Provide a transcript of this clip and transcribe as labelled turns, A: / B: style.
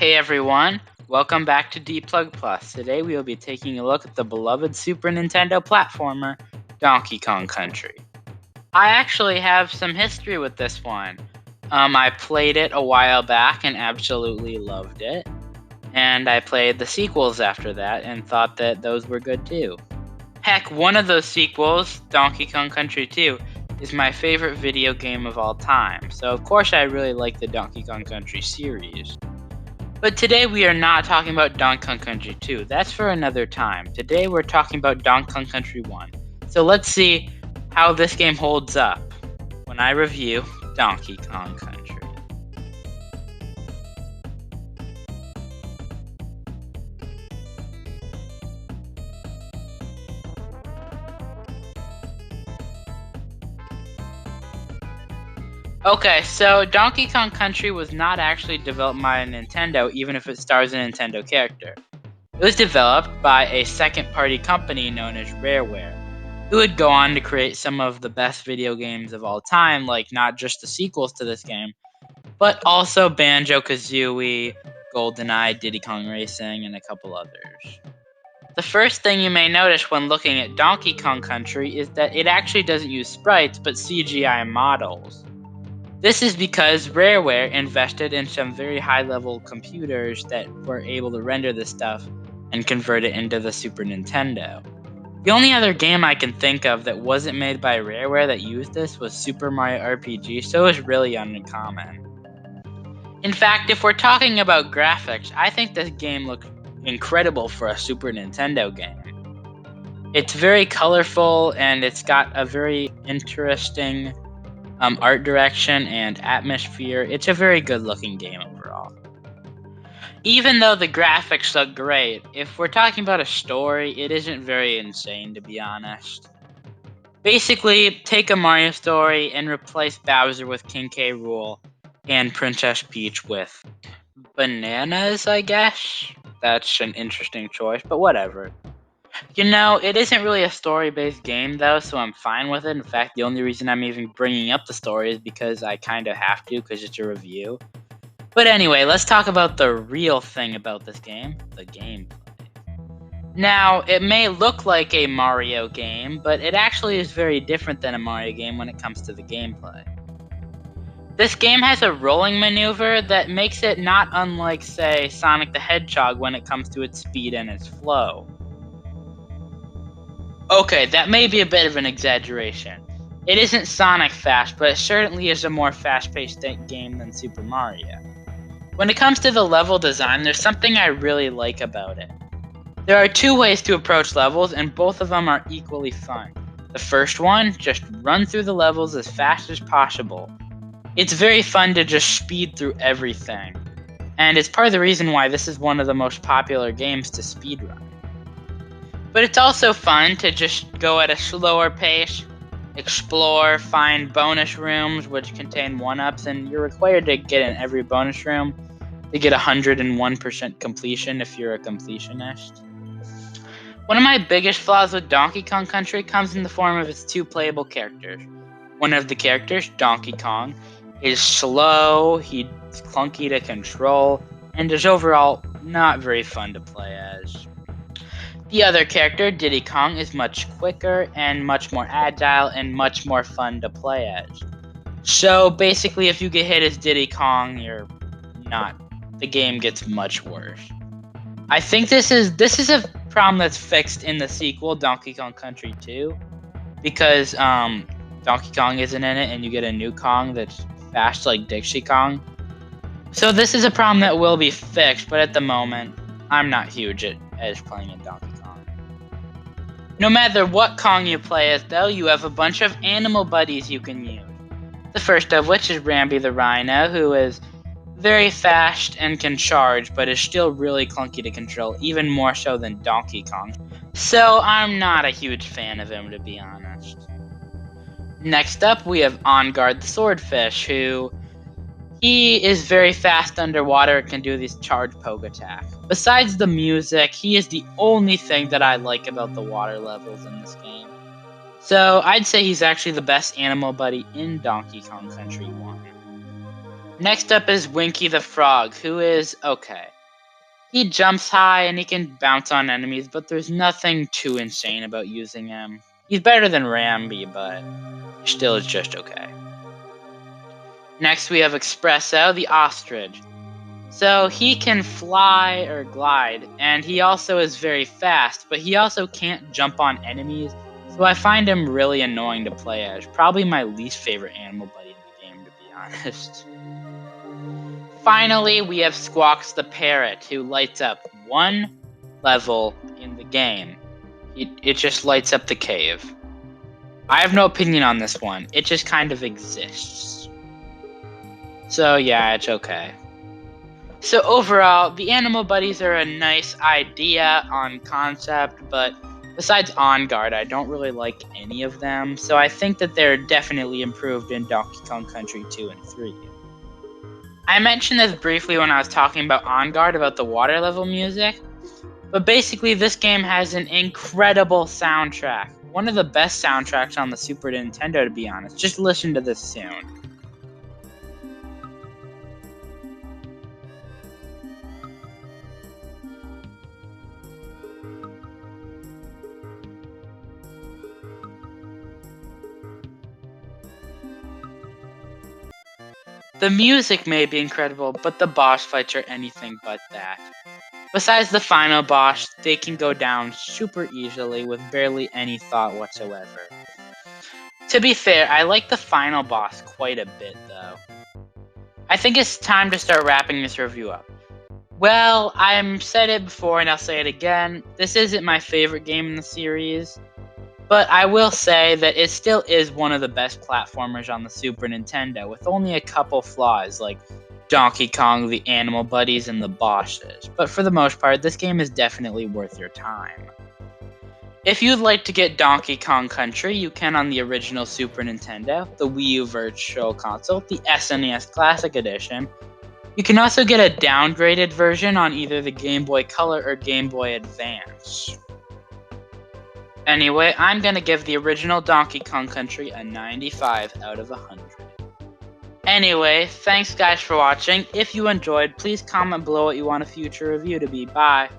A: Hey everyone, welcome back to Deplugged Plus. Today we will be taking a look at the beloved Super Nintendo platformer, Donkey Kong Country. I actually have some history with this one. I played it a while back and absolutely loved it. And I played the sequels after that and thought that those were good too. Heck, one of those sequels, Donkey Kong Country 2, is my favorite video game of all time. So of course I really like the Donkey Kong Country series. But today we are not talking about Donkey Kong Country 2. That's for another time. Today we're talking about Donkey Kong Country 1. So let's see how this game holds up when I review Donkey Kong Country. Okay, so Donkey Kong Country was not actually developed by Nintendo, even if it stars a Nintendo character. It was developed by a second-party company known as Rareware, who would go on to create some of the best video games of all time, like not just the sequels to this game, but also Banjo-Kazooie, GoldenEye, Diddy Kong Racing, and a couple others. The first thing you may notice when looking at Donkey Kong Country is that it actually doesn't use sprites, but CGI models. This is because Rareware invested in some very high-level computers that were able to render this stuff and convert it into the Super Nintendo. The only other game I can think of that wasn't made by Rareware that used this was Super Mario RPG, so it was really uncommon. In fact, if we're talking about graphics, I think this game looks incredible for a Super Nintendo game. It's very colorful and it's got a very interesting art direction and atmosphere. It's a very good looking game overall. Even though the graphics look great, if we're talking about a story, it isn't very insane, to be honest. Basically, take a Mario story and replace Bowser with King K. Rool and Princess Peach with bananas, I guess? That's an interesting choice, but whatever. You know, it isn't really a story-based game, though, so I'm fine with it. In fact, the only reason I'm even bringing up the story is because I kind of have to, because it's a review. But anyway, let's talk about the real thing about this game, the gameplay. Now, it may look like a Mario game, but it actually is very different than a Mario game when it comes to the gameplay. This game has a rolling maneuver that makes it not unlike, say, Sonic the Hedgehog when it comes to its speed and its flow. Okay, that may be a bit of an exaggeration. It isn't Sonic fast, but it certainly is a more fast-paced game than Super Mario. When it comes to the level design, there's something I really like about it. There are two ways to approach levels, and both of them are equally fun. The first one, just run through the levels as fast as possible. It's very fun to just speed through everything, and it's part of the reason why this is one of the most popular games to speedrun. But it's also fun to just go at a slower pace, explore, find bonus rooms which contain 1-ups, and you're required to get in every bonus room to get 101% completion if you're a completionist. One of my biggest flaws with Donkey Kong Country comes in the form of its two playable characters. One of the characters, Donkey Kong, is slow, he's clunky to control, and is overall not very fun to play as. The other character, Diddy Kong, is much quicker and much more agile and much more fun to play as. So basically, if you get hit as Diddy Kong, the game gets much worse. I think this is a problem that's fixed in the sequel, Donkey Kong Country 2, because Donkey Kong isn't in it and you get a new Kong that's fast like Dixie Kong. So this is a problem that will be fixed, but at the moment, I'm not huge as playing in Donkey Kong. No matter what Kong you play as, though, you have a bunch of animal buddies you can use. The first of which is Rambi the Rhino, who is very fast and can charge, but is still really clunky to control, even more so than Donkey Kong. So I'm not a huge fan of him, to be honest. Next up, we have On Guard the Swordfish, who he is very fast underwater and can do these charge poke attacks. Besides the music, he is the only thing that I like about the water levels in this game. So I'd say he's actually the best animal buddy in Donkey Kong Country 1. Next up is Winky the Frog, who is okay. He jumps high and he can bounce on enemies, but there's nothing too insane about using him. He's better than Rambi, but he still is just okay. Next we have Espresso, the Ostrich. So he can fly or glide, and he also is very fast, but he also can't jump on enemies, so I find him really annoying to play as. Probably my least favorite animal buddy in the game, to be honest. Finally, we have Squawks the Parrot, who lights up one level in the game. It just lights up the cave. I have no opinion on this one. It just kind of exists. So yeah, it's okay. So overall, the animal buddies are a nice idea on concept, but besides On Guard, I don't really like any of them, so I think that they're definitely improved in Donkey Kong Country 2 and 3. I mentioned this briefly when I was talking about On Guard, about the water level music, but basically this game has an incredible soundtrack. One of the best soundtracks on the Super Nintendo, to be honest. Just listen to this tune. The music may be incredible, but the boss fights are anything but that. Besides the final boss, they can go down super easily with barely any thought whatsoever. To be fair, I like the final boss quite a bit though. I think it's time to start wrapping this review up. Well, I've said it before and I'll say it again, this isn't my favorite game in the series. But I will say that it still is one of the best platformers on the Super Nintendo, with only a couple flaws like Donkey Kong, the animal buddies, and the bosses. But for the most part, this game is definitely worth your time. If you'd like to get Donkey Kong Country, you can on the original Super Nintendo, the Wii U Virtual Console, the SNES Classic Edition. You can also get a downgraded version on either the Game Boy Color or Game Boy Advance. Anyway, I'm gonna give the original Donkey Kong Country a 95 out of 100. Anyway, thanks guys for watching. If you enjoyed, please comment below what you want a future review to be. Bye.